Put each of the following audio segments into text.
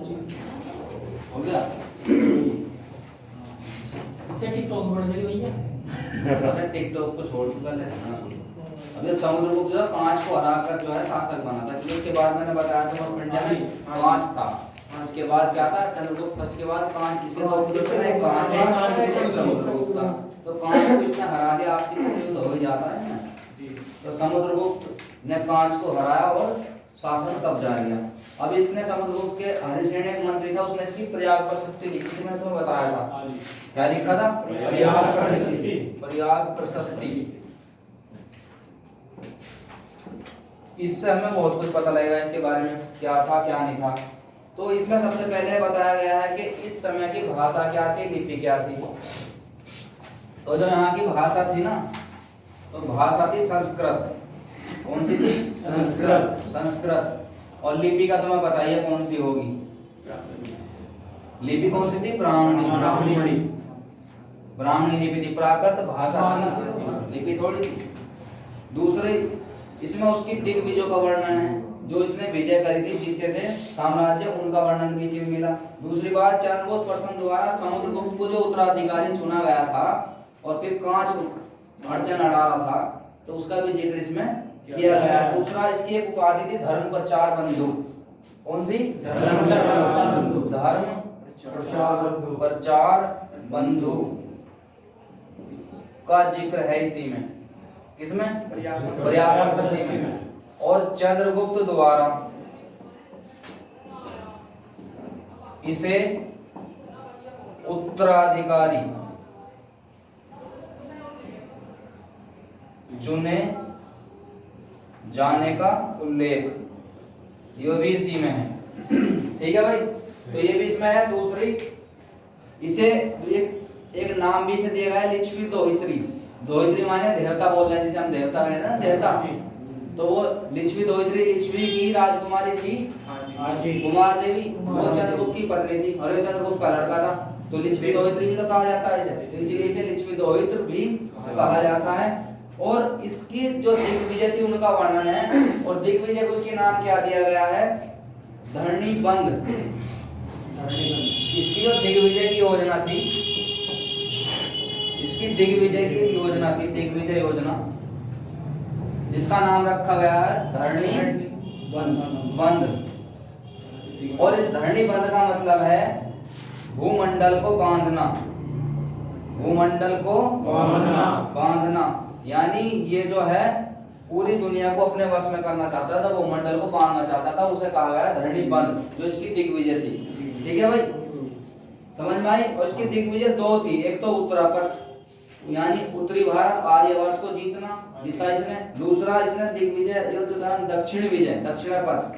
हो गया। इससे टिकटॉक बढ़ जाएगी भैया। अरे टिकटॉक को छोड़ दूंगा लेकिन अब ये समुद्रगुप्त जो है कांच को हराकर जो है शासक बना था। फिर उसके बाद मैंने बताया था इंडिया में कांच था। इसके बाद क्या था? चंद्रगुप्त फर्स्ट के बाद कांच। इसके दो पुत्र थे, एक कांच था एक समुद्रगुप्त था। तो कांच को इसने हरा दिया, आपसी युद्ध हो ही जाता है ना। तो समुद्रगुप्त ने कांच को हराया और शासन कब्जा लिया। अब इसने समुद्रगुप्त के हरिसेन एक मंत्री था, उसने इसकी प्रयाग प्रशस्ति लिखी थी, मैंने तुम्हें बताया था। क्या लिखा था? प्रयाग प्रशस्ति। प्रयाग प्रशस्ति। इससे हमें बहुत कुछ पता लगेगा इसके बारे में, क्या था क्या नहीं था। तो इसमें सबसे पहले बताया गया है कि इस समय की भाषा क्या थी, लिपि क्या थी। तो जो यहाँ की भाषा थी ना, तो भाषा थी संस्कृत। कौन सी थी? संस्कृत। संस्कृत। और लिपि का तुम्हें बताइए कौन सी होगी? लिपि कौन सी थी? ब्राह्मणी। ब्राह्मणी लिपि थी। प्राकृत भाषा थी, लिपि थोड़ी थी। दूसरी, इसमें उसकी दिग्विजयों का वर्णन है, जो इसने विजय करी थी, जीते थे साम्राज्य, उनका वर्णन भी इसमें मिला। दूसरी बात, चंद्रगुप्त प्रथम द्वारा समुद्रगुप्त को जो उत्तराधिकारी चुना गया था और फिर कांच अड़चन अड़ा रहा था, तो उसका भी जिक्र इसमें किया गया है। दूसरा, इसकी एक उपाधि थी धर्म प्रचार बंधु। कौन सी? धर्म प्रचार बंधु का जिक्र है इसी में। किसमें? प्रयाग प्रशस्ति में। और चंद्रगुप्त द्वारा इसे उत्तराधिकारी चुने जाने का उल्लेख ये भी इसी में है। ठीक है भाई, तो ये भी इसमें है। दूसरी, इसे एक नाम भी इसे दिया गया है, लिच्छवी दोहित्री। दोहित्री माने देवता बोल रहे हैं, जिसे हम देवता कहते हैं ना, देवता। तो वो लिच्छवी दोहित्री, लिच्छवी की राजकुमारी थी कुमार देवी, वो चंद्रगुप्त की पत्नी थी और ये चंद्रगुप्त का लड़का था। तो लिच्छवी दोहित्री भी तो कहा जाता है इसे, इसीलिए इसे लिच्छवी दोहित्र भी कहा जाता है। और इसकी जो दिग्विजय थी उनका वर्णन है, और दिग्विजय को उसके नाम क्या दिया गया है? धरणीबंध। इसकी जो दिग्विजय की योजना थी, इसकी दिग्विजय की योजना थी, दिग्विजय योजना, जिसका नाम रखा गया है धरणीबंध। और इस धरणीबंध का मतलब है भूमंडल को बांधना। भूमंडल को बांधना यानी ये जो है पूरी दुनिया को अपने वश में करना चाहता था, भूमंडल को बांधना चाहता था, उसे कहा गया धरणीबंध, जो इसकी दिग्विजय थी। ठीक है भाई, समझ में आई? और इसकी दिग्विजय दो थी, एक तो उत्तरापथ यानी उत्तरी भारत आर्यवर्त को जीता इसने। दूसरा, इसने दिग्विजय जो दक्षिण विजय, दक्षिणापथ,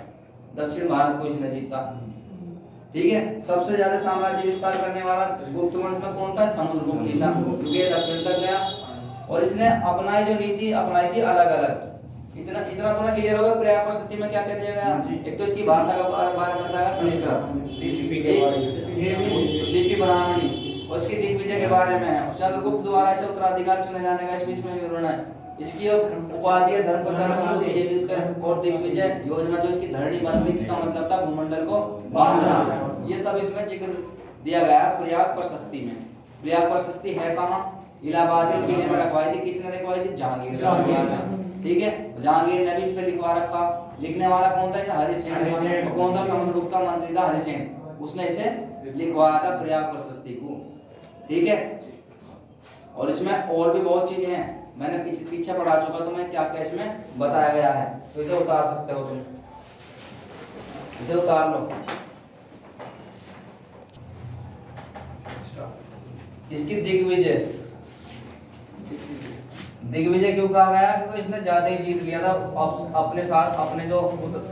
दक्षिण भारत को इसने जीता। ठीक है, सबसे ज्यादा साम्राज्य विस्तार करने वाला गुप्त वंश में कौन था? समुद्रगुप्त ही था, क्योंकि ये दक्षिण तक गया। और इसने अपनाई जो नीति अपनाई थी अलग अलग। इतना थोड़ा क्लियर होगा प्रयाग प्रशस्ति में क्या कह दिया गया। एक तो इसकी भाषा का बात बताया संस्कृत, लिपि ब्राह्मणी, और इसकी दिग्विजय के बारे में है। चंद्रगुप्त द्वारा इसे उत्तराधिकारी चुने जाने का इसमें विवरण है। इसकी उपाधि है धर्म प्रचार बंधु, ये भी इसका। और दिग्विजय योजना जो इसकी धरणीबंध, इसका मतलब था भूमंडल को बांधना। ये सब इसमें जिक्र दिया गया है प्रयाग प्रशस्ति में। प्रयाग प्रशस्ति है कहाँ? इलाहाबाद के किले में रखवाई थी। किसने रखवाई थी? जहांगीर। ठीक है, जहांगीर ने भी इस पे लिखवा रखा। लिखने वाला कौन था? इसे हरिसेन। कौन था? समुद्रगुप्त का मंत्री था हरिसेन, उसने इसे लिखवाया था प्रयाग प्रशस्ति को। ठीक है, और इसमें और भी बहुत चीजें हैं, मैंने पीछे पढ़ा चुका, तुम्हें क्या क्या इसमें बताया गया है। तो इसे उतार सकते हो तुम, इसे उतार लो। इसकी दिग्विजय क्यों कहा गया? क्योंकि इसने ज्यादा ही जीत लिया था अपने साथ, अपने जो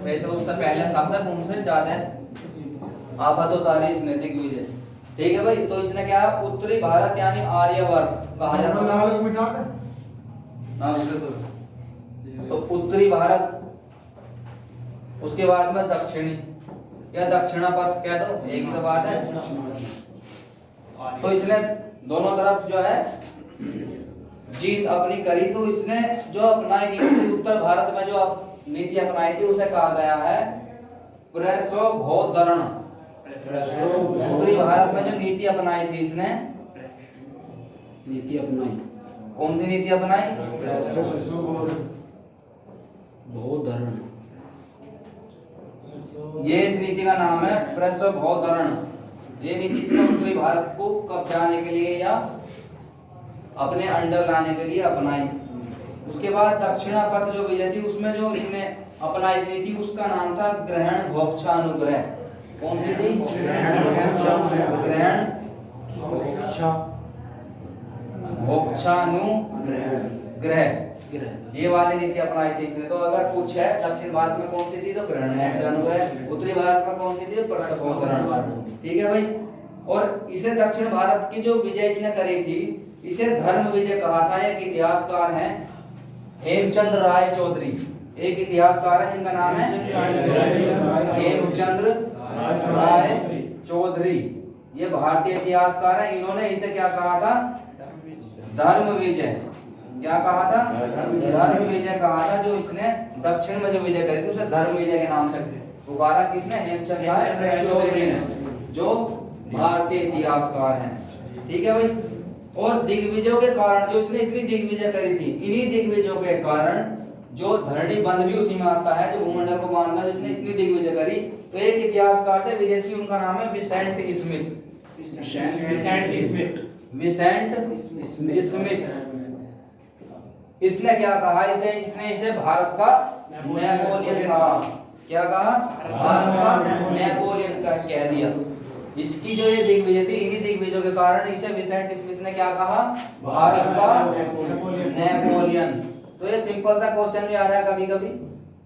थे उससे पहले शासक, उनसे ज्यादा आफत उतारी इसने, दिग्विजय। ठीक है भाई, तो इसने क्या है? उत्तरी भारत यानी आर्यवर्त कहा जाता था ना उसे। तो उत्तरी भारत, उसके बाद में दक्षिणी या दक्षिणापथ कह दो, एक ही तो बात है। तो इसने दोनों तरफ जो है जीत अपनी करी। तो इसने जो अपनाई नीति, उत्तर भारत में जो नीति अपनाई थी, उसे कहा गया है प्रसवोद्धरण। उत्तरी भारत में जो नीति अपनाई थी इसने, नीति अपनाई, कौन सी नीति अपनाई? बहुधरण, ये इस नीति का नाम है प्रसवोधरण। ये नीति इसने उत्तरी भारत को कब्जाने के लिए या अपने अंडर लाने के लिए अपनाई। उसके बाद दक्षिणापथ जो विजय थी उसमें जो इसने अपनाई नीति उसका नाम था ग्रहण भोक्षानुग्रह। कौन सी थी? ग्रहण भोक्षानुग्रह, ये वाली नीति अपनाई थी इसने। तो अगर पूछे दक्षिण भारत में कौन सी थी तो ग्रहण भोक्षानुग्रह, उत्तरी भारत में कौन सी थी तो प्रसवोधरण। ठीक है भाई। और इसे दक्षिण भारत की जो विजय इसने करी थी इसे धर्म विजय कहा था। एक इतिहासकार हैं हेमचंद्र राय चौधरी, एक इतिहासकार है जिनका नाम है हेमचंद्र राय चौधरी। ये भारतीय इतिहासकार है। इन्होंने इसे क्या कहा था? धर्म विजय। क्या कहा था? धर्म विजय कहा था। जो इसने दक्षिण में जो विजय करी थी उसे धर्म विजय के नाम से पुकारा। किसने? हेमचंद्र राय चौधरी ने, जो भारतीय इतिहासकार हैं। ठीक है भाई। और दिग्विजयों के कारण जो इसने इतनी दिग्विजय करी थी, इन्हीं दिग्विजयों के कारण जो धरणी बंध भी उसी में आता है, जो भूमंडल को बांधना जिसने इतनी दिग्विजय करी। तो एक इतिहासकार थे विदेशी, उनका नाम है विसेंट स्मिथ। इसने क्या कहा? इसने इसे भारत का नेपोलियन कहा। क्या कहा? भारत का नेपोलियन का कह दिया। इसकी जो ये दिग्विजय थी, इन्हीं दिग्विजयों के कारण इसे विसेंट स्मिथ ने क्या कहा? भारत का नेपोलियन। तो ये सिंपल सा क्वेश्चन भी आ रहा है कभी कभी,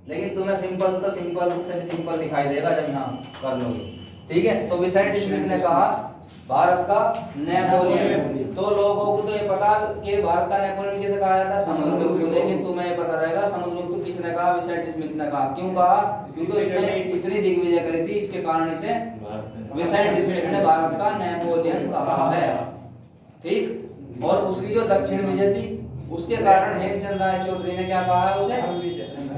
लेकिन तुम्हें सिंपल से भी सिंपल दिखाई देगा जब यहाँ कर लोगे। ठीक है। तो विसेंट स्मिथ ने कहा भारत का नेपोलियन। तो लोगों को तो ये पता कि भारत का नेपोलियन किसे कहा जाता है? समुद्रगुप्त। लेकिन तुम्हें ये पता रहेगा समुद्रगुप्त किसने कहा? विसेंट स्मिथ ने कहा। क्यों कहा? क्योंकि उसने इतनी दिग्विजय करी थी, इसके कारण इसे विसेंट स्मिथ ने भारत का नेपोलियन कहा है। ठीक। और उसकी जो दक्षिण विजय थी उसके कारण हेमचंद्र राय चौधरी ने क्या कहा है? उसे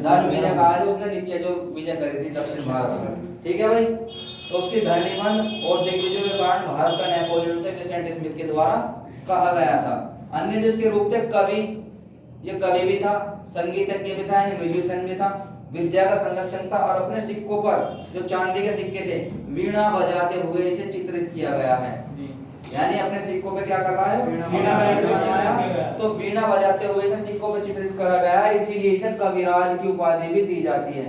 धर्म विजय कहा है। उसने नीचे जो विजय करी थी दक्षिण भारत में। ठीक है भाई। तो उसकी धरणी बंध और दिग्विजय के कारण भारत का नेपोलियन से विसेंट स्मिथ के द्वारा कहा गया था। अन्य जिसके रूप थे कवि, ये कवि भी था, संगीतज्ञ भी था, यानी म्यूजिशियन भी था, विद्या का संरक्षण था। और अपने सिक्कों पर जो चांदी के सिक्के थे वीणा बजाते हुए इसे चित्रित किया गया है। यानी अपने सिक्कों पे क्या कर रहा है? वीणा बजाया। तो वीणा बजाते हुए इसे सिक्कों पे चित्रित करा गया है, इसीलिए इसे कविराज की उपाधि भी दी जाती है।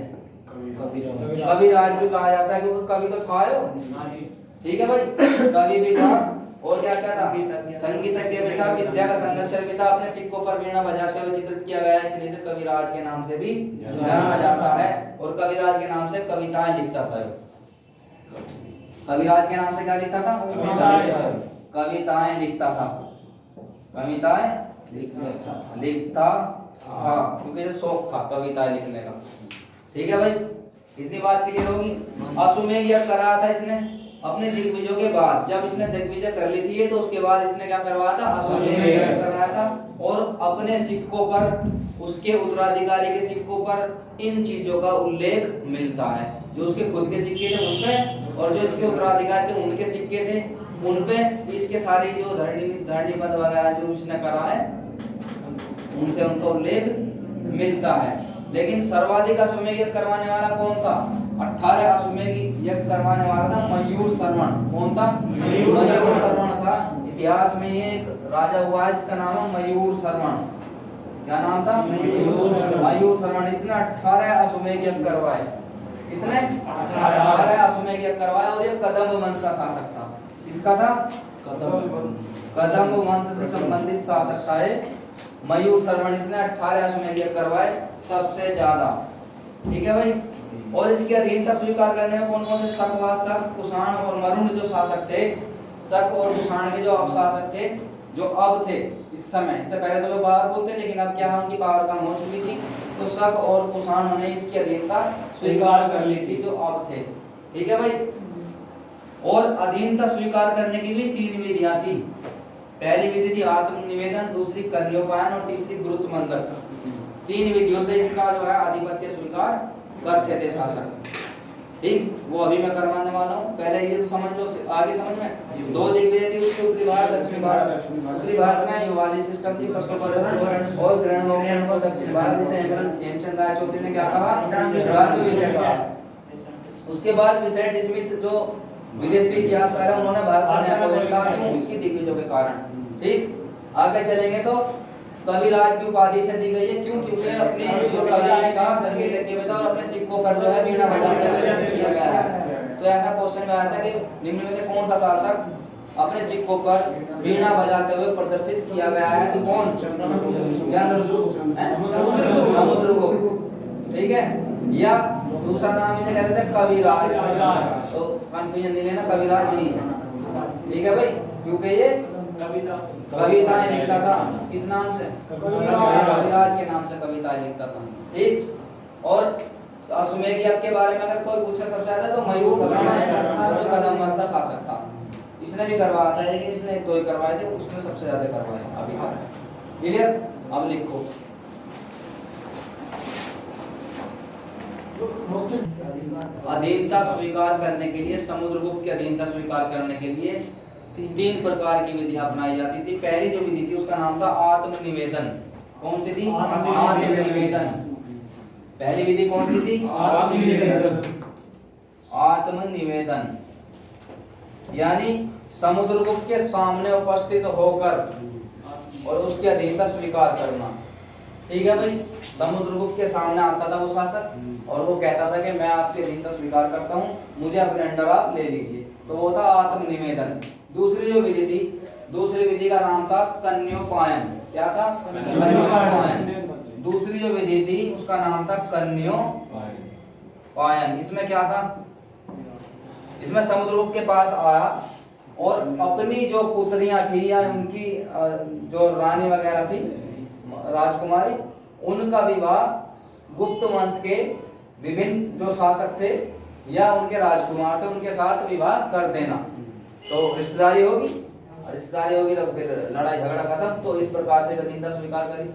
कविराज भी कहा जाता है क्योंकि कवि तो था यो। ठीक है भाई। कवि भी था और क्या क्या था? संगीतज्ञ भी था, विद्या का संरक्षक भी था। अपने सिक्कों पर वीणा बजाते हुए चित्रित किया गया है, इसलिए इसे कविराज के नाम से भी जाना जाता है। और कविराज के नाम से कविताएं लिखता था। कविराज के नाम से क्या लिखता था? कविताएं लिखता था। कविताएं लिखता था क्योंकि इसे शौक था कविताएं लिखने का। ठीक है भाई। इतनी बात क्लियर होगी। अश्वमेध यज्ञ कराया था इसने अपने दिग्विजयों के बाद। जब इसने दिग्विजय कर ली थी तो उसके बाद इसने क्या करवाया था? अश्वमेध यज्ञ कराया था। और अपने सिक्कों पर, उसके उत्तराधिकारी के सिक्कों पर इन चीजों का उल्लेख मिलता है। जो उसके खुद के सिक्के थे उन पे, और जो इसके उत्तराधिकारी थे उनके सिक्के थे उन पे इसके सारी जो धरणी पद वगैरह जो उसने करा है उनसे उनका उल्लेख मिलता है। लेकिन सर्वाधिक अश्वमेध यज्ञ करवाने वाला कौन था? 18 अश्वमेध यज्ञ करवाने वाला था मयूर श्रवण। कौन था? मयूर श्रवण था। इतिहास में ये एक राजा हुआ है जिसका नाम है मयूर श्रवण। क्या नाम था? मयूर श्रवण। इसने 18 अश्वमेध यज्ञ करवाए। कितने? 18 अश्वमेध यज्ञ करवाए। और ये कदम्ब वंश का शासक था। किसका था? कदम्ब वंश से संबंधित शासक था मयूर श्रवण। इसने 18 अश्वमेध यज्ञ करवाए, सबसे ज्यादा। ठीक है भाई। और इसकी अधीनता स्वीकार करने में कौन कौन से शक, कुषाण और मरुण जो शासक थे, शक और कुषाण के जो शासक थे, जो अब थे इस समय, इससे पहले तो वे पावर बोलते लेकिन अब क्या उनकी पावर कम हो चुकी थी। तो शक और कुषाण ने इसकी अधीनता स्वीकार कर ली थी जो अब थे। ठीक है भाई। और अधीनता स्वीकार करने की भी 3 विधियां थी। पहली विधि थी आत्मनिवेदन, दूसरी कन्योपायन और तीसरी गुरुत्वमंडक। 3 विधियों से इसका जो है आधिपत्य स्वीकार करते थे शासक। ठीक। वो अभी मैं करवाने वाला हूँ। पहले ये तो समझ लो, आगे समझ में। दो दिग्विजय थी उसकी, उत्तरी भारत दक्षिण भारत। उत्तरी भारत में युवाली सिस्टम थी, पशुपति और ग्रहण को दक्षिण भारत, जिसे हेमचंद राय चौधरी ने क्या कहा, धर्म विजय कहा। उसके बाद विसेंट स्मिथ जो विदेशी इतिहासकार है, उन्होंने भारत का नेपोलियन कहा, क्यों, इसकी दिग्विजयों के कारण। ठीक, आगे चलेंगे तो कविराज की उपाधि से दी गई है, क्यों, क्योंकि अपने जो कवि ने कहा संगीत के बता और अपने सिक्कों पर जो है वीणा बजाते हुए चित्रित किया गया है। तो ऐसा क्वेश्चन में आया था कि निम्न में से कौन सा शासक अपने सिक्कों पर वीणा बजाते हुए प्रदर्शित किया गया है, तो कौन, चंद्रगुप्त, समुद्रगुप्त, ठीक है। या दूसरा नाम इसे कहते थे कविराज, तो कंफ्यूजन नहीं लेना, कविराज यही है, ठीक है भाई, क्योंकि ये कविताएं लिखता था, किस नाम से, कविराज के नाम से कविताएं लिखता था। ठीक, और अश्वमेध यज्ञ के बारे में अगर कोई पूछे सबसे ज्यादा तो मयूर शर्मा है, जो कदम्ब का शासक था, इसने भी करवाया था, लेकिन इसने एक दो ही करवाए थे, उसने सबसे ज्यादा करवाए अभी तक। क्लियर, अब लिखो अधीनता स्वीकार करने के लिए, समुद्रगुप्त की अधीनता स्वीकार करने के लिए 3 प्रकार की विधि अपनाई जाती थी। पहली जो विधि थी उसका नाम था आत्मनिवेदन। कौन सी थी, आत्मनिवेदन। पहली विधि कौन सी थी, आत्मनिवेदन, यानी समुद्रगुप्त के सामने उपस्थित होकर और उसकी अधीनता स्वीकार करना। ठीक है भाई, समुद्रगुप्त के सामने आता था वो शासक और वो कहता था कि मैं आपकी अधीनता स्वीकार करता हूँ, मुझे अपने अंडर आप ले लीजिए, तो वो था आत्मनिवेदन। दूसरी जो विधि थी, दूसरी विधि का नाम था कन्योपायन। क्या था, कन्योपायन। दूसरी जो विधि थी उसका नाम था कन्योपायन। इसमें क्या था, इसमें समुद्रगुप्त के पास आया और अपनी जो पुत्रियां थी या उनकी जो रानी वगैरह थी, राजकुमारी, उनका विवाह गुप्त वंश के विभिन्न जो शासक थे या उनके राजकुमार थे उनके साथ विवाह कर देना, तो रिश्तेदारी होगी, और रिश्तेदारी होगी तो फिर लड़ाई झगड़ा खत्म। तो इस प्रकार से अधीनता स्वीकार करी,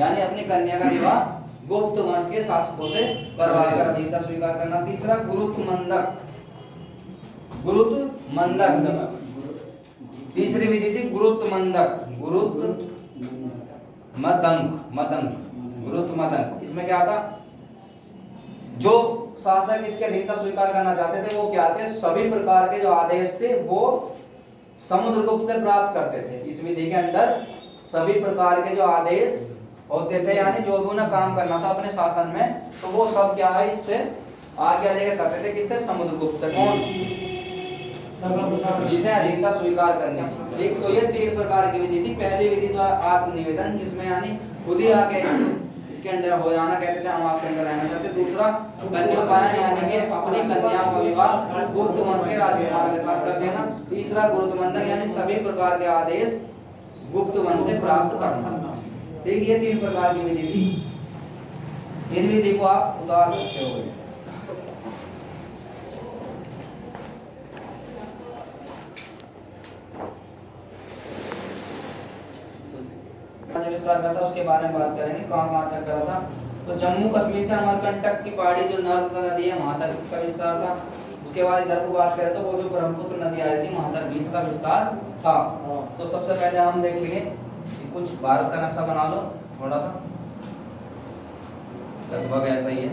यानी अपनी कन्या का विवाह गुप्त वंश के शासकों से करवाकर अधीनता स्वीकार करना। तीसरा गुरुत्मंदक, गुरुत्मंदक तीसरी विधि थी गुरुत्मंदक, गुरुत्मदंक। इसमें क्या था, जो शासक इसके अधीनता स्वीकार करना चाहते थे वो क्या थे, सभी प्रकार के जो आदेश थे वो समुद्रगुप्त से प्राप्त करते थे। इस विधि के अंदर सभी प्रकार के जो आदेश होते थे, यानी जो भी उन्हें काम करना था अपने शासन में, तो वो सब क्या है इससे आगे लेकर करते थे, किससे, समुद्रगुप्त से। कौन, जिसे अधीनता स्वीकार करनी। एक तो ये 3 प्रकार की विधि थी। पहली विधि जो आत्मनिवेदन, जिसमें यानी खुद ही आके इसके अंदर हो जाना, कहते थे हम आपके अंदर रहना चाहते। दूसरा कन्योपायन, यानी कि अपनी कन्याओं का विवाह गुप्त वंश के राजकुमार के साथ कर देना। तीसरा गुरुत्मंदक, यानी सभी प्रकार के आदेश गुप्त वंश से प्राप्त करना। ठीक, ये 3 प्रकार की विधि थी। इन विधि को आप उतार सकते हो। विस्तार करा था उसके बारे में बात करेंगे, कहाँ तक करा था। तो जम्मू कश्मीर से अमरकंटक की पहाड़ी जो नर्मदा नदी है वहां तक इसका विस्तार था। उसके बाद इधर को बात करें तो वो जो ब्रह्मपुत्र नदी आ रही थी वहां तक भी इसका विस्तार था। तो सबसे पहले हम देख लेंगे कुछ भारत का नक्शा बना लो, थोड़ा सा लगभग ऐसा ही है।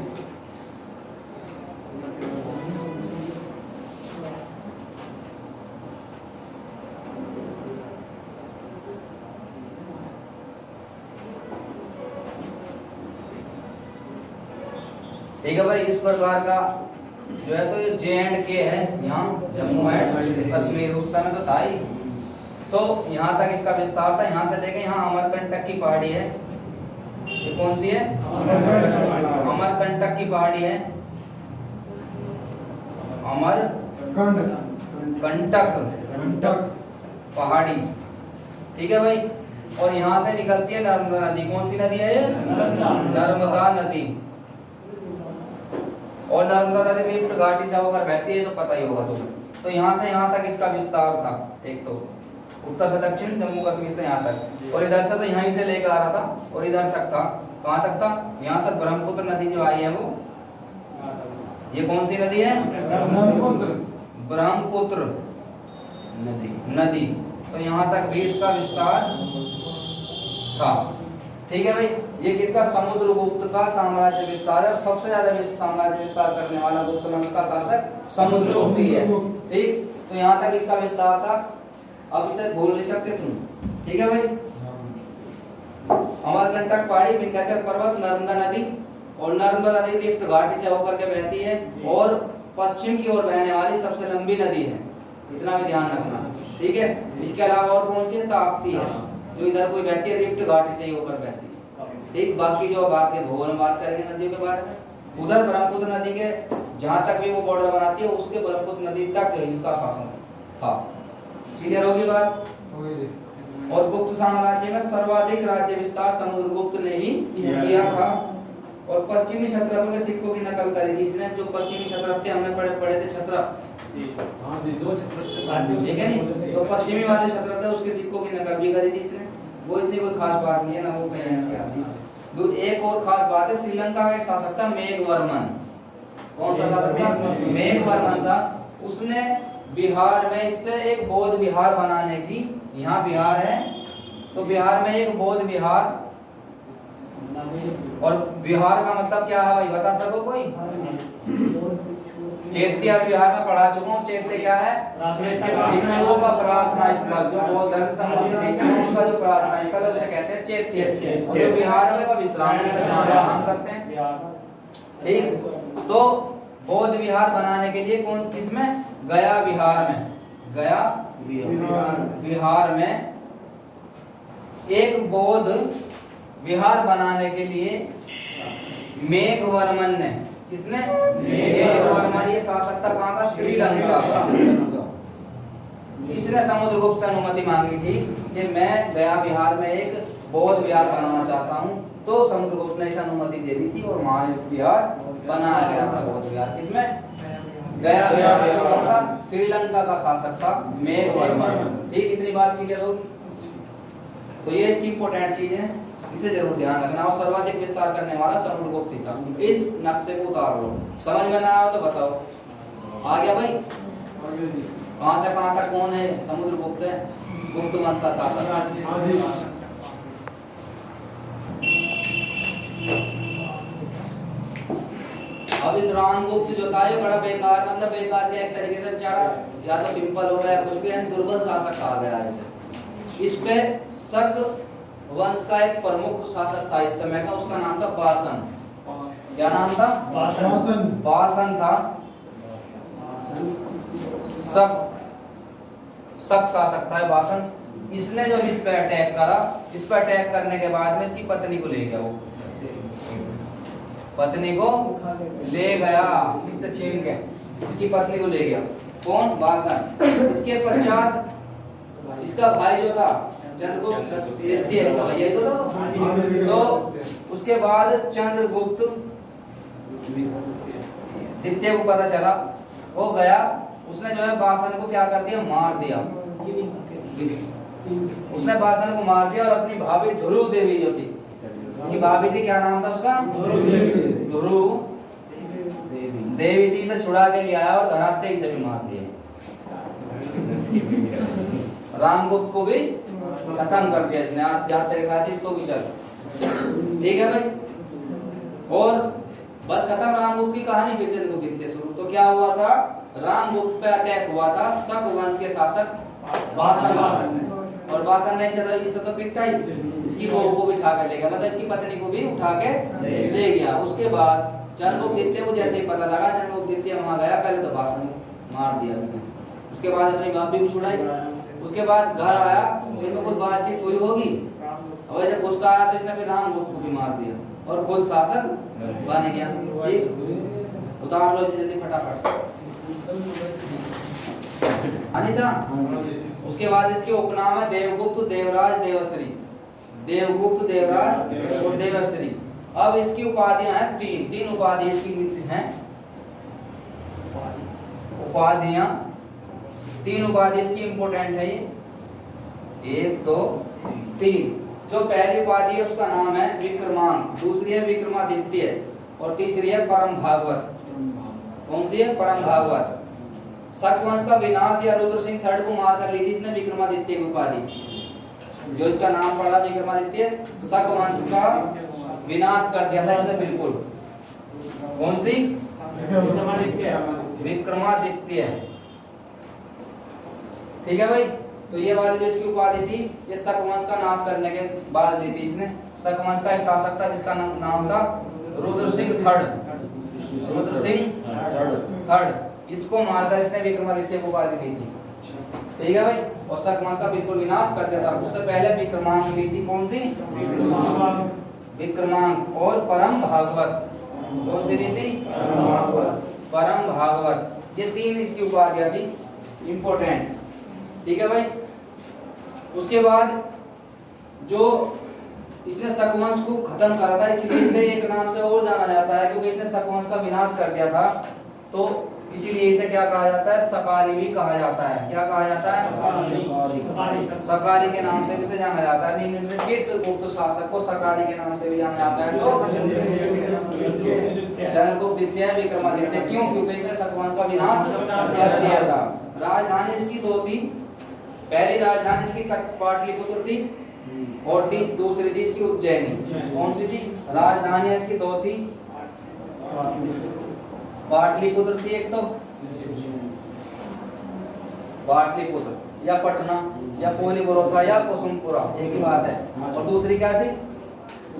ठीक है भाई, इस प्रकार का जो है तो ये J&K है, यहाँ जम्मू एंड कश्मीर उस समय तो था ही। तो यहाँ तक इसका विस्तार था, यहाँ से लेके यहाँ अमरकंटक की पहाड़ी है। ये कौन सी है, अमरकंटक की पहाड़ी है, अमरकंटक पहाड़ी। ठीक है भाई, और यहाँ से निकलती है नर्मदा नदी। कौन सी नदी है ये, नर्मदा नदी। और नर्मदा नदी रिफ्ट घाटी से होकर बहती है, तो पता ही होगा तुम्हें। तो यहाँ से यहाँ तक इसका विस्तार था, एक तो उत्तर से दक्षिण, जम्मू कश्मीर से यहाँ तक, और इधर से तो यहीं से लेकर आ रहा था और इधर तक था। कहाँ तक था, यहाँ से ब्रह्मपुत्र नदी जो आई है वो, ये कौन सी नदी है, ब्रह्मपुत्र नदी। नदी। तो यहाँ तक भी इसका विस्तार था। ठीक है भाई, ये किसका? समुद्रगुप्त का साम्राज्य विस्तार है। और सबसे ज्यादा साम्राज्य विस्तार करने वाला गुप्त वंश का शासक समुद्रगुप्त ही है। ठीक, तो यहाँ तक इसका विस्तार था। अब इसे भूल नहीं सकते तुम। ठीक है भाई, अमरकंटक पहाड़ी, विंध्याचल पर्वत, नर्मदा नदी। और नर्मदा नदी रिफ्ट घाटी से होकर के बहती है और पश्चिम की ओर बहने वाली सबसे लंबी नदी है। इतना भी ध्यान रखना। ठीक है, इसके अलावा और कौन सी है? ताप्ती है, जो इधर कोई बहती है, रिफ्ट घाटी से ही होकर बहती है। ठीक, बाकी जो बात है भूगोल में बात करेंगे नदियों के बारे में। उधर ब्रह्मपुत्र नदी के जहां तक भी वो बॉर्डर बनाती है, उसके ब्रह्मपुत्र नदी तक इसका शासन था। क्लियर होगी बात? और गुप्त साम्राज्य में सर्वाधिक राज्य विस्तार समुद्रगुप्त ने ही किया था। और पश्चिमी क्षत्रप के सिक्कों की नकल करी थी इसने। जो पश्चिमी क्षत्रप थे, हमने पढ़े थे क्षत्रप, ठीक है नहीं? तो पश्चिमी वाले क्षत्रप थे, उसके सिक्कों की नकल भी करी थी इसने। वो इतनी कोई खास बात नहीं है ना, वो कहीं ऐसे आती। एक और खास बात है, श्रीलंका का एक शासक था मेघवर्मन। कौन सा शासक था? मेघवर्मन था। उसने बिहार में इससे एक बौद्ध विहार बनाने की, यहाँ बिहार है तो बिहार में एक बौद्ध विहार। और विहार का मतलब क्या है भाई, बता सको कोई? चैत्य विहार में पढ़ा चुका हूँ। चैत्य क्या है? भिक्षुओं का प्रार्थना स्थल। जो बौद्ध धर्म से संबंधित भिक्षुओं का जो प्रार्थना स्थल है उसे कहते हैं चैत्य। और जो विहार है उनका विश्राम स्थान करते हैं। ठीक, तो बौद्ध विहार बनाने के लिए कौन किसमें? गया विहार में। गया विहार में एक बौद्ध विहार बनाने के लिए मेघवर्मन ने, किसने? मेघवर्मन। ये शासक था कहाँ का? श्रीलंका का। इसने समुद्रगुप्त से अनुमति मांगी थी कि मैं गया विहार में एक बौद्ध विहार बनाना चाहता हूँ। तो समुद्रगुप्त ने इसे अनुमति दे दी थी और वहां विहार बनाया गया था। बौद्ध विहार किसमें? गया विहार में। कौन था? श्रीलंका का शासक था मेघवर्मन। ठीक, इतनी बात क्लियर होगी? तो ये इसकी इंपॉर्टेंट चीज है, इसे जरूर ध्यान रखना। और सर्वाधिक विस्तार करने वाला समुद्रगुप्त ही था। इस नक्शे को उतार लो, समझ में ना आया तो बताओ। आ गया भाई? कहां से कहां तक कौन है? समुद्रगुप्त है, गुप्त वंश का शासक। अब इस रामगुप्त जो था ये बड़ा बेकार, मतलब बेकार के एक तरीके से बेचारा या तो सिंपल हो गया कुछ भी, यानी दुर्बल शासक कहा गया इसे। इस पे शक वंश का एक प्रमुख शासक था इस समय का, उसका नाम था बासन। क्या नाम था? बासन था। शक शासक था बासन। इसने जो इस पे अटैक करा, इस पे अटैक करने के बाद में इसकी पत्नी को ले गया। वो पत्नी को ले गया, इससे छीन के इसकी पत्नी को ले गया। कौन? बासन। इसके पश्चात इसका भाई जो था चंद्रगुप्त द्वितीय, इसका भैया ही तो था। तो उसके बाद चंद्रगुप्त द्वितीय को पता चला, वो गया, उसने जो है बासन को क्या कर दिया? मार दिया। उसने बासन को मार दिया और अपनी भाभी ध्रुव देवी जो थी, इसकी भाभी थी, क्या नाम था उसका? ध्रुव देवी थी, से छुड़ा के ले आया और घर आते ही से भी मार दिया। रामगुप्त को भी खत्म कर दिया इसने। आज जा तेरे साथ ही, इसको भी चल। ठीक है भाई? और बस खत्म रामगुप्त की कहानी। फिर चंद्रगुप्त द्वितीय शुरू। तो क्या हुआ था? रामगुप्त पे अटैक हुआ था शक वंश के शासक बासन। और बासन ने इसे तो पिटा ही, इसकी बहू को भी उठा कर ले गया, मतलब इसकी पत्नी को भी उठा के ले गया। उसके बाद चंद्रगुप्त द्वितीय को जैसे ही पता लगा, चंद्रगुप्त द्वितीय वहां गया, पहले तो बासन मार दिया उसने। उसके बाद अपनी भाभी को छुड़ाई। उसके बाद घर आया तो इनमें कुछ बातचीत हुई होगी, और जब गुस्सा आया तो इसने फिर रामगुप्त को भी मार दिया और खुद शासक बन गया। ठीक, उतार लो इसे जल्दी फटाफट। अनिता, उसके बाद इसके उपनाम है देवगुप्त, देवराज, देवश्री। देवगुप्त, देवराज और देवश्री। अब इसकी उपाधियां हैं तीन उपाधि इसकी हैं। उपाधियां तीन उपाधि इसकी इंपोर्टेंट है ये, 1 2 3। जो पहली उपाधि है उसका नाम है विक्रमांक, दूसरी है विक्रमादित्य और तीसरी है परम भागवत। कौन सी है? परम भागवत। शक वंश का विनाश या रुद्र सिंह थर्ड को मार कर ली थी इसने विक्रमादित्य की उपाधि। जो इसका नाम पड़ा विक्रमादित्य, शक वंश का विनाश कर दिया था इसने बिल्कुल। कौन सी? विक्रमादित्य। ठीक है भाई, तो ये वाली जो इसकी उपाधि थी ये शक वंश का नाश करने के बाद ली थी इसने। शक वंश का एक शासक था जिसका नाम था रुद्र सिंह थर्ड। रुद्र सिंह थर्ड, इसको मारकर इसने विक्रमादित्य को उपाधि दी थी। ठीक है भाई, और शक वंश का बिल्कुल विनाश कर दिया था। उससे पहले विक्रमांक ली थी। कौन सी? विक्रमांक। और परम भागवत। कौन सी ली थी? परम भागवत। ये तीन इसकी उपाधियां थी इंपॉर्टेंट। ठीक है भाई, उसके बाद जो इसने शक वंश को खत्म करा था इसलिए इसे एक नाम से और जाना जाता है, क्योंकि इसने शक वंश का विनाश कर दिया था, तो इसीलिए इसे क्या कहा जाता है? सकारी भी कहा जाता है। क्या कहा जाता है? सकारी के नाम से भी इसे जाना जाता है। निम्न में से किस गुप्त शासक को सकारी के नाम से भी जाना जाता है? तो चंद्रगुप्त द्वितीय विक्रमादित्य। क्यों? क्योंकि इसने शक वंश का विनाश कर दिया था। राजधानी इसकी दो थी। पहली राजधानी इसकी पाटलिपुत्र थी और दूसरी थी इसकी उज्जैनी। कौन सी थी? राजधानी इसकी दो थी। पाटलिपुत्र थी एक तो, पाटलिपुत्र या पटना या पोलीबुरोथा या कुसुमपुरा, एक ही बात है। और दूसरी क्या थी?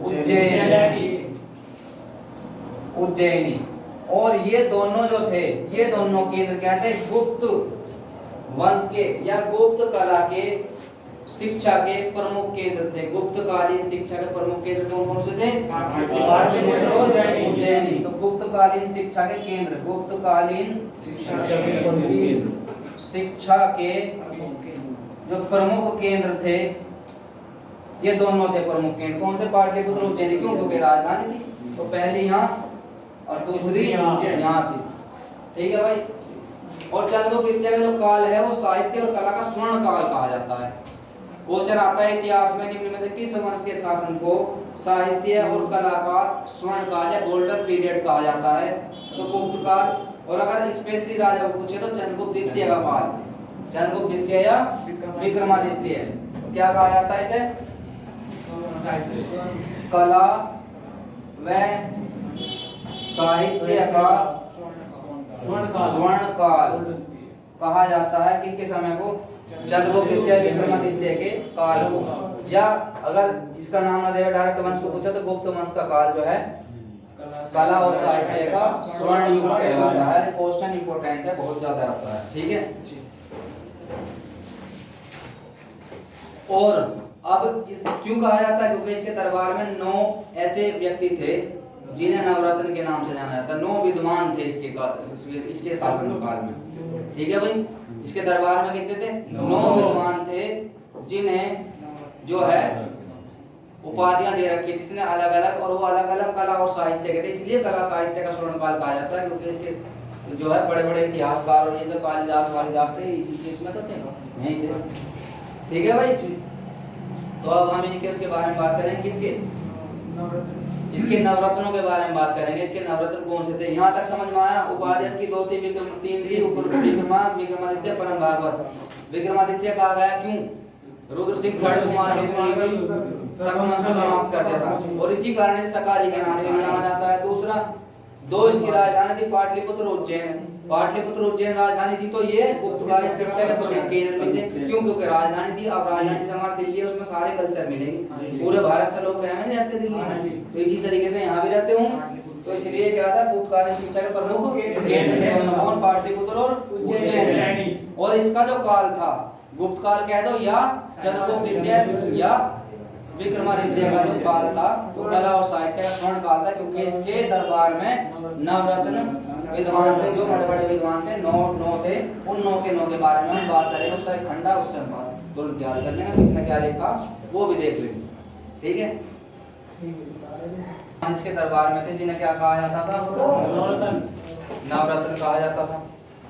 उज्जैनी। उज्जैनी। और ये दोनों जो थे, ये दोनों केंद्र क्या थे? गुप्त वंश के या गुप्त कला के शिक्षा के प्रमुख केंद्र थे। गुप्तकालीन शिक्षा के प्रमुख केंद्र कौन कौन से थे? पाटलिपुत्र और उज्जैनी। तो गुप्तकालीन शिक्षा के केंद्र, गुप्तकालीन शिक्षा के जो प्रमुख केंद्र थे, ये दोनों थे प्रमुख केंद्र। कौन से? पाटलिपुत्र उज्जैनी। क्यों? क्योंकि राजधानी थी, तो पहली यहाँ और दूसरी यहाँ थी। ठीक है भाई, और चंद्रगुप्त द्वितीय का जो काल है वो साहित्य और कला का स्वर्ण काल कहा जाता है। क्वेश्चन आता है इतिहास में निम्न में से किस वंश के शासन को साहित्य और कला का स्वर्ण काल या गोल्डन पीरियड कहा जाता है? तो गुप्त काल। और अगर स्पेशली राजा को पूछे तो चंद्रगुप्त द्वितीय का काल, चंद्रगुप्त द्वितीय या विक्रमादित्य। क्या कहा जाता है इसे? कला व साहित्य का स्वर्ण काल कहा जाता है। किसके समय को? चंद्रगुप्त द्वितीय विक्रमादित्य के काल को। या अगर इसका नाम न देवे डायरेक्ट वंश को पूछा तो गुप्त वंश का काल जो है कला और साहित्य का स्वर्ण युग कहलाता है। क्वेश्चन इंपॉर्टेंट है, बहुत ज्यादा आता है। ठीक है, और अब इस क्यों कहा जाता है? क्योंकि इसके दरबार में 9 ऐसे व्यक्ति थे जिन्हें नवरत्न के नाम से जाना जाता है। 9 विद्वान थे इसके शासन काल में। ठीक है भाई, इसके दरबार में कितने थे? 9 विद्वान थे जिन्हें जो है उपाधियां दे रखी थी इसने अलग अलग, और वो अलग अलग कला और साहित्य के थे। इसलिए कला साहित्य का स्वर्ण काल कहा जाता है, क्योंकि इसके जो है बड़े बड़े इतिहासकार और ये तो कालिदास वालिदास थे, इसी के इसमें तो थे नहीं थे। ठीक है भाई, तो अब हम इनके उसके बारे में बात करेंगे। किसके? इसके नवरत्नों के बारे में बात करेंगे। इसके नवरत्न कौन से थे? यहाँ तक समझ में आया? उपाधि इसकी 2 थी, 3 थी। विक्रमादित्य, परम भागवत। विक्रमादित्य कहा गया क्यों? रुद्र सिंह थर्ड कुमार के शक वंश को समाप्त कर दिया था, और इसी कारण सकारी के नाम से जाना जाता है। दूसरा, 2 इसकी राजधानी थी पाटलिपुत्र उज्जैन। पाटलिपुत्र उज्जैन राजधानी थी, तो ये गुप्तकालीन शिक्षा के प्रमुख केंद्र में थे। क्यों? क्योंकि राजधानी थी। अब राजधानी से हमारी दिल्ली है, उसमें सारे कल्चर मिलेंगे। पूरे भारत से लोग रहते दिल्ली में, तो इसी तरीके से यहाँ भी रहते हूँ। तो इसलिए क्या था? गुप्तकालीन शिक्षा के प्रमुख केंद्र थे कौन? पाटलिपुत्र और उज्जैन। और इसका जो काल था गुप्त काल कह दो या चंद्रगुप्त द्वितीय या विक्रमादित्य का जो काल था तो कला और साहित्य का स्वर्ण काल था, क्योंकि इसके दरबार में नवरत्न विद्वान थे, जो बड़े बड़े विद्वान थे, 9 थे। उन 9 के बारे में हम बात करेंगे। उसका एक खंडा उससे हम बात तुरंत याद कर लेंगे, किसने क्या लिखा वो भी देख लेंगे। ठीक है, इसके दरबार में थे जिन्हें क्या कहा जाता था? नवरत्न कहा जाता था।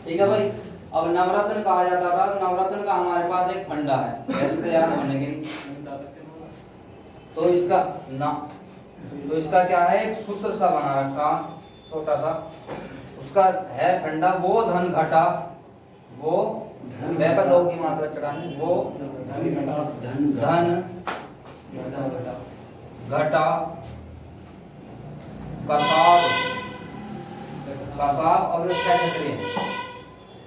ठीक है भाई, अब नवरत्न कहा जाता था। नवरत्न का हमारे पास एक फंडा है, ऐसे तो याद होने के लिए। तो इसका क्या है? एक सूत्र सा बना रखा छोटा सा, उसका है फंडा। वो धन घटा वो वे पे दो की मात्रा चढ़ानी, वो धन घटा कसाब, कसाब और ये छह छतरी है,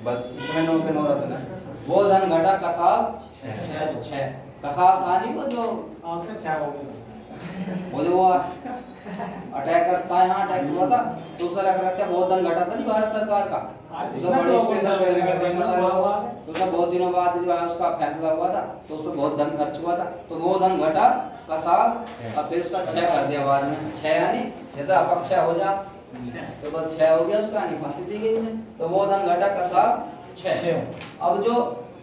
बस इसमें नो के नो रहते ना। वो धन घटा कसाब छह, कसाब था नहीं वो जो वो जो वो अटैकर्स था, यहाँ अटैक हुआ था, दूसरा रख रखा बहुत धन घटा था नहीं भारत सरकार का, उसका बड़ी स्पेशल सेलिब्रेट करना था, उसका बहुत दिनों बाद जो है उसका फैसला हुआ था, तो उसमें बहुत धन खर्च हुआ था, तो वो धन घटा कसाब और फिर उसका छह कर दिया बाद में, छह यानी जैसा अपक्ष हो जा तो बस छह हो गया उसका, यानी फांसी दी गई उसे, तो वो धन घटा कसाब छह। अब जो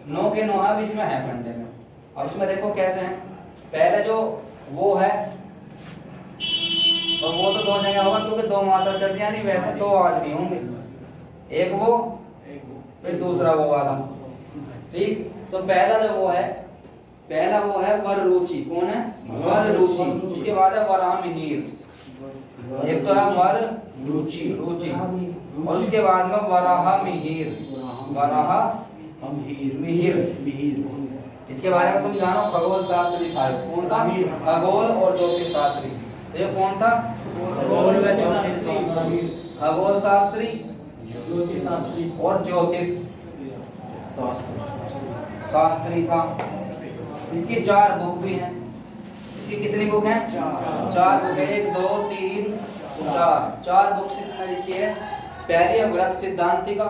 नो के नो है इसमें है फंडे में, अब इसमें देखो कैसे हैं, पहले जो वो है और वो तो दो जगह होगा क्योंकि दो मात्रा चढ़ गया, नहीं वैसे दो आदमी होंगे, एक वो फिर दूसरा वो वाला, ठीक। तो पहला जो वो है, पहला वो है वर रुचि, कौन है वर रुचि, उसके बाद है वरामिहिर, एक तो है वर रुचि और उसके बाद में वराह मिहिर, वराह मिहिर, इसके बारे में तुम जानो, खगोल शास्त्री था, कौन था खगोल और ज्योतिष शास्त्री, तो ये कौन था खगोल शास्त्री और ज्योतिष शास्त्री था। इसकी चार बुक भी हैं, इसकी कितनी बुक हैं चार बुक है, 1 2 3 4, चार बुक्स इसने लिखी है। पहली है व्रत सिद्धांतिका,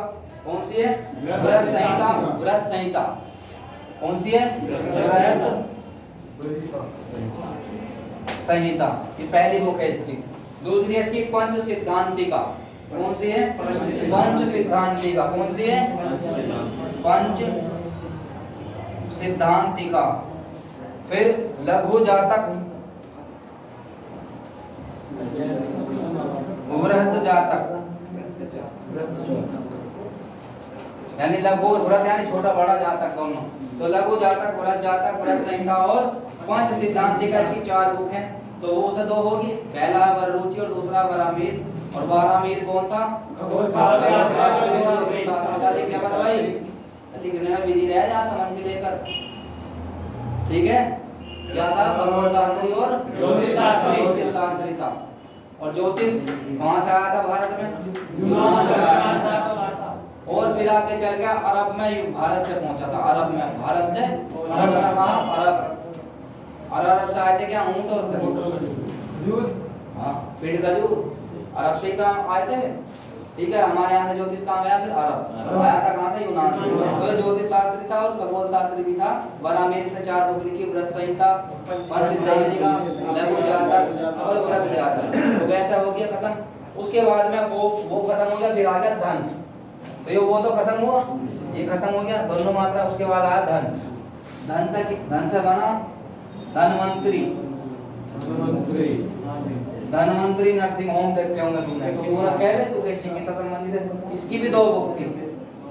कौन सी है व्रत संहिता, व्रत संहिता कौन सी है व्रत संहिता, ये पहली बुक है इसकी। दूसरी है इसकी पंच सिद्धांतिका, कौन सी है पंच सिद्धांतिका, कौन सी है पंच सिद्धांतिका। फिर लघु जातक, वृहत जातक, यानी लघु और वृहत यानी छोटा बड़ा जातक दोनों, तो लघु जातक वृहत जातक, व्रत संहिता और पंच सिद्धांतिका, इसकी चार बुक हैं, तो वो से दो होगी, पहला है वररुचि और दूसरा वरामिहिर, और वरामिहिर कौन था खगोल शास्त्री। क्या पता भाई लिखने में बिजी रह जा, समझ के लेकर, ठीक है। क्या था खगोल शास्त्री और ज्योतिष शास्त्री था, और ज्योतिष कहां से आया था भारत में यूनान से आया था, और फिर आके चल गया अरब में, भारत से पहुंचा था अरब में, भारत से पहुंचा था कहां अरब, और अरब से आए थे क्या ऊंट और खजूर, हाँ पेड़ खजूर अरब से ही कहाँ आए थे, ठीक है। हमारे यहाँ से ज्योतिष कहाँ गया फिर अरब, आया था कहाँ से यूनान से, तो ज्योतिष शास्त्री था और खगोल शास्त्री भी था। वरामिहिर से चार बुक लिखी, व्रत संहिता, पंच संहिता, लघु जातक और व्रत जातक, तो वैसा हो गया खत्म। उसके बाद में वो खत्म हो गया, फिर आ गया धन, तो ये वो तो खत्म हुआ, ये खत्म हो गया दोनों मात्रा। उसके बाद आया धन, धन से बना धनवंतरी, धनवंतरी नर्सिंग होम देखते होंगे तुमने, तो पूरा कह रहे तो चिकित्सा संबंधित है। इसकी भी दो बुक थी,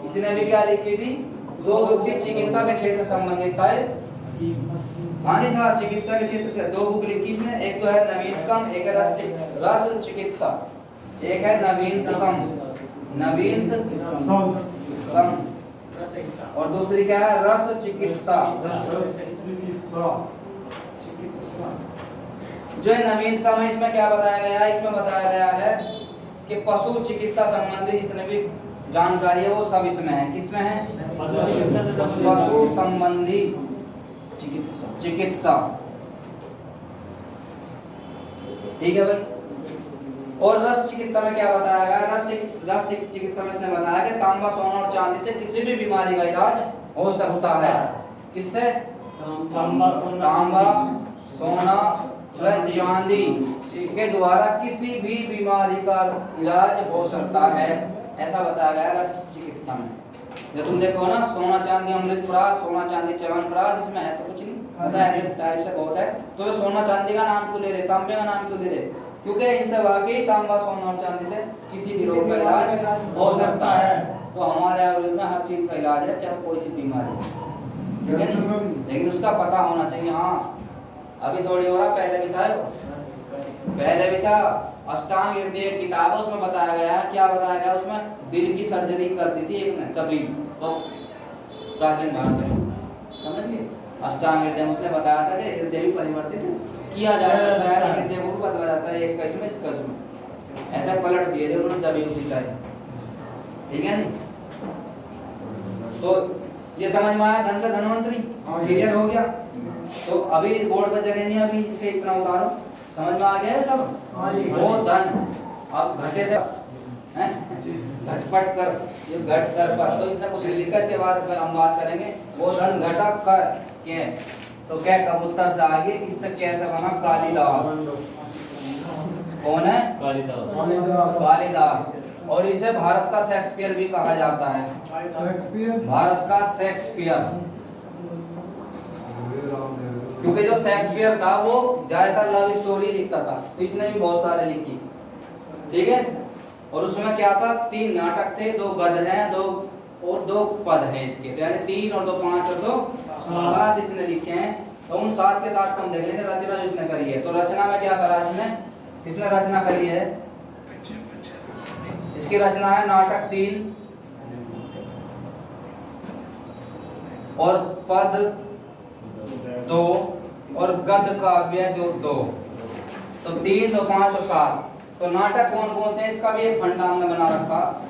इसने भी क्या लिखी थी दो बुक थी, चिकित्सा के क्षेत्र से संबंधित था, हानि था चिकित्सा के क्षेत्र से दो बुक लिखी इसने, एक तो है नवीनतम, एक है रस चिकित्सा, एक है नवीनतम और दूसरी क्या है रस चिकित्सा। जो है नवीनतम है, इसमें क्या बताया गया है, इसमें बताया गया है कि पशु चिकित्सा संबंधी जितने भी जानकारी है वो सब इसमें है, किसमें है पशु संबंधी चिकित्सा, ठीक है भाई। और रस चिकित्सा में क्या बताया गया, रस चिकित्सा में इसने बताया कि तांबा सोना और चांदी से किसी भी बीमारी का इलाज हो सकता है, किससे तांबा सोना चांदी के द्वारा किसी भी बीमारी का इलाज हो सकता है, ऐसा बताया गया रस चिकित्सा में। जो तुम देखो ना सोना चांदी अमृत प्राश, सोना चांदी च्यवनप्राश, इसमें है तो कुछ नहीं पता, ऐसे टाइप से बहुत है, तो ये सोना चांदी का नाम क्यों ले रहे, तांबे का नाम क्यों ले रहे, क्योंकि इनसे वाकई तांबा सोना और चांदी से किसी भी रोग का इलाज हो सकता है। तो हमारे आयुर्वेद में हर चीज का इलाज है, चाहे कोई सी बीमारी, ठीक है नहीं, लेकिन उसका पता होना चाहिए। हाँ अभी थोड़ी हो रहा, पहले भी था अष्टांग हृदय किताब, उसमें बताया गया है, क्या बताया गया उसमें, दिल की सर्जरी कर दी थी एक ने तभी, तो प्राचीन भारत में, समझ गए। अष्टांग हृदय उसने बताया था कि हृदय भी परिवर्तित किया जा सकता है, हृदय को भी बदला जाता है, एक कस्म इस कस्म ऐसा पलट दिए थे उन्होंने जब उसी टाइम, ठीक है नहीं। तो ये समझ में आया धन से धनवंतरी, क्लियर हो गया। तो अभी बोर्ड पर जगह नहीं, अभी इसे इतना उतारो, समझ में आ गया है सब। वो धन अब घटे से घटपट कर, ये घट कर पर, तो इसने कुछ लिखा, इसके बाद हम बात करेंगे। वो धन घटा कर के, तो क्या कबूतर से आगे इससे कैसे बना कालिदास, कौन है कालिदास। और इसे भारत का शेक्सपियर भी कहा जाता है, भारत का शेक्सपियर, क्योंकि जो शेक्सपियर था वो ज्यादातर लव स्टोरी लिखता था, तो इसने भी बहुत सारे लिखी, ठीक है। और उसमें क्या था, 3 नाटक थे, 2 गद हैं, 2 पद हैं इसके, तो यानी 3 और 2 5 और 2 7 इसने लिखे हैं। तो उन 7 के साथ हम देख लेंगे रचना जो इसने करी है। तो रचना में क्या करा इसने रचना करी है, इसकी रचना है नाटक 3 और पद 2 और गद काव्य 2। तो 3, 2, 5 और 7। तो नाटक कौन कौन से हैं, इसका भी एक फंडा हमने बना रखा,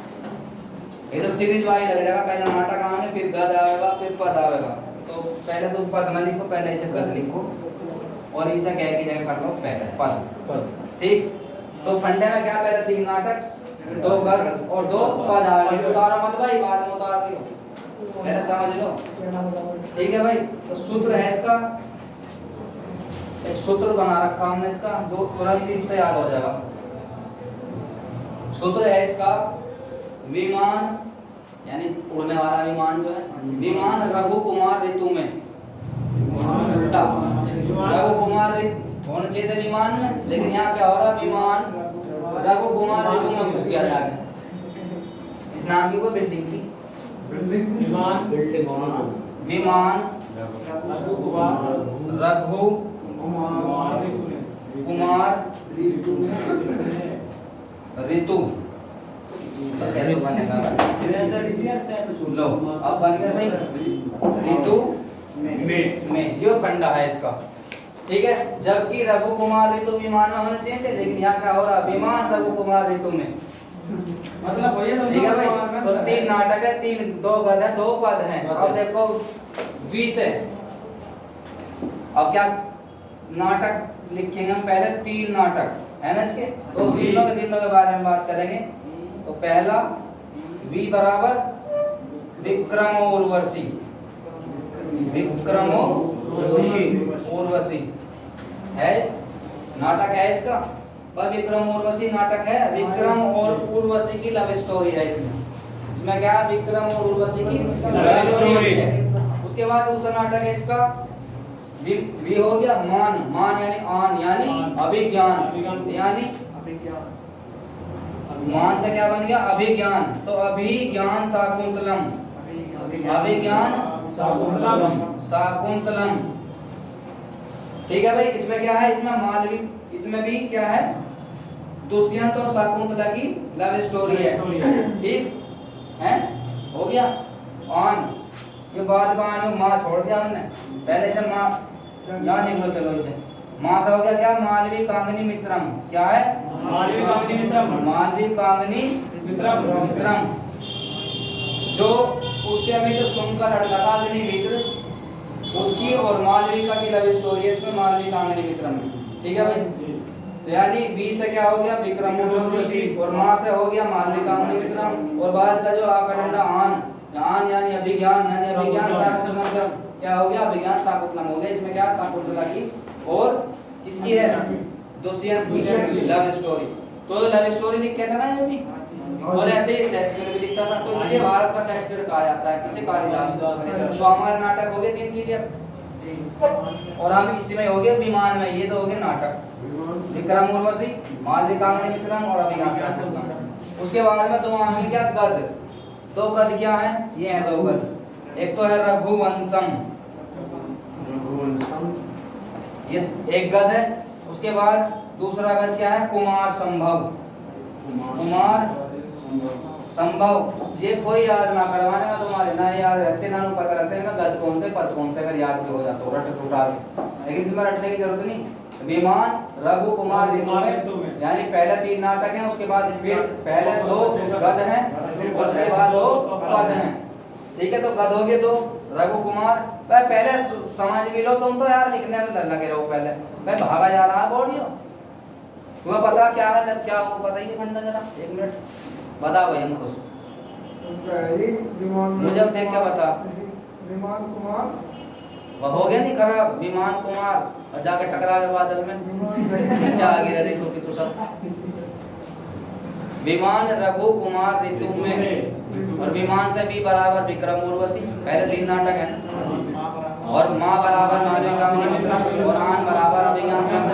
एकदम सीरीज वाइज लग जाएगा। पहले नाटक आएंगे, फिर गद आएगा, फिर पद आएगा। तो पहले तो पद न लिखो, पहले इसे गद लिखो और इसे क्या की जगह कर लो पहले पद, ठीक। तो फंडे में क्या, पहले 3 नाटक, 2 गद और 2 पद आएंगे। उतारो मत भाई, बाद में उतार लो, पहले समझ लो, ठीक है भाई। तो सूत्र है इसका, एक सूत्र बना रखा हमने इसका, जो तुरंत इससे याद हो जाएगा। सूत्र है इसका, विमान यानी उड़ने वाला विमान जो है, विमान रघु कुमार ऋतु में, रघु कुमार होना चाहिए था विमान में, लेकिन यहाँ क्या हो रहा, विमान रघु कुमार ऋतु में घुस गया जाके। इस नाम की कोई बिल्डिंग थी, विमान रघु कुमार ऋतु, कैसे बनेगा लो, अब बन गया सही, ऋतु में ये फंडा है इसका, ठीक है। जबकि रघु कुमार ऋतु विमान में होने चाहिए थे, लेकिन यहाँ क्या हो रहा, विमान रघु कुमार ऋतु में, मतलब ठीक है भाई। तो 3 नाटक है, 2 गद है, 2 पद हैं। अब देखो 20 है। अब क्या नाटक लिखेंगे हम, पहले 3 नाटक है ना इसके, तो तीनों के बारे में बात करेंगे। तो पहला V बराबर विक्रम उर्वशी, विक्रम उर्वशी है नाटक है इसका, पर विक्रम उर्वशी नाटक है। विक्रम और उर्वशी की लव स्टोरी है इसमें क्या है, विक्रम और उर्वशी की लव स्टोरी है। उसके बाद दूसरा नाटक है इसका, वी हो गया मान, यानी आन यानी अभिज्ञान, यानी मान से क्या बन गया, अभिज्ञान। तो अभिज्ञान शाकुंतलम, अभिज्ञान शाकुंतलम, ठीक है भाई। इसमें क्या है, इसमें मालवी, इसमें भी क्या है, दुष्यंत और शाकुंतला की लव स्टोरी है, ठीक है। हो गया ऑन, ये बाद में माँ छोड़ दिया हमने, पहले इसे माँ यहाँ लिख लो, चलो इसे माँ से हो गया क्या, मालवी कांगनी मित्रम, क्या है, मालवी कांगनी मित्रम, जो उससे मित्र सुनकर हड़काग्नि मित्र, उसकी और मालविका की लव स्टोरी है इसमें, मालवी कांगनी मित्रम, ठीक है भाई। तो यानी बी से क्या हो गया, विक्रम उर्वशी, और माँ से हो गया मालवी कांगनी मित्रम, और बाद का जो आकंडा आन यानी अभिज्ञान, शाकुंतलम से क्या हो गया, अभिज्ञान शाकुंतलम हो गया। इसमें क्या, शाकुंतला की और किसकी है, दुष्यंत की लव स्टोरी। तो लव स्टोरी लिख के था ना ये भी, और ऐसे ही शेक्सपियर भी लिखता था, तो इसलिए भारत का शेक्सपियर कहा जाता है, किसे, कालिदास। तो हमारे नाटक हो गए 3 क्लियर, और हम इसी में हो गए विमान में, ये तो हो गए नाटक, विक्रम उर्वशी, मालवी कांगनी मित्रम और अभिज्ञान शाकुंतलम। उसके बाद में 2 आएंगे क्या, गद। 2 गद क्या है, ये है 2 गद, एक तो है रघुवंशम, ये एक गद है। उसके बाद दूसरा गद क्या है, कुमार संभव, कुमार संभव, ये कोई याद ना करवाने का तुम्हारे ना याद रहते ना नु पता लगता है मैं गद कौन से पद कौन से अगर याद के हो जाता रट टूटा लेकिन इसमें रटने की जरूरत नहीं। विमान रघु कुमार ऋतु में यानी पहले 3 नाटक हैं उसके बाद फिर पहले 2 गद हैं उसके बाद 2 पद हैं। ठीक है तो गद हो गए 2 रघु कुमार भाई पहले समझ भी लो तुम तो यार लिखने में लगे रहो पहले भाई भागा जा रहा है बॉडियो तुम्हें पता क्या है क्या हो बताइए खंडा जरा 1 मिनट बता भाई हमको मुझे अब देख के बता विमान कुमार वह हो गया नहीं खराब विमान कुमार और जाकर टकरा गया बादल में नीचे आ गिरा ऋतु की तो सब विमान रघु कुमार ऋतु में और विमान से भी बराबर विक्रम उर्वशी पहले 3 नाटक है ना और माँ बराबर मालविकांगनी मित्रा और आन बराबर अभिज्ञान संघ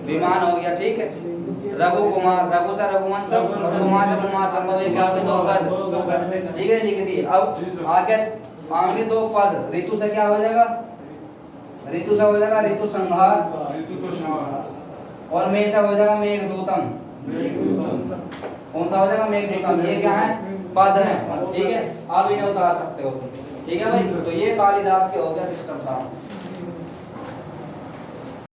विमान हो गया। ठीक है रघु कुमार रघु से रघुवंश और कुमार से कुमार संभव है क्या से 2 पद। ठीक है लिख दिए। अब आगे आगे 2 पद ऋतु से क्या हो जाएगा ऋतु से हो जाएगा ऋतु संहार और मे से हो जाएगा मेघदूतम कौन सा हो जाएगा मेघदूतम ये क्या है पद है। ठीक है अब इन्हें उतार सकते हो तुम। ठीक है भाई तो ये कालिदास के हो गया सिस्टम साहब।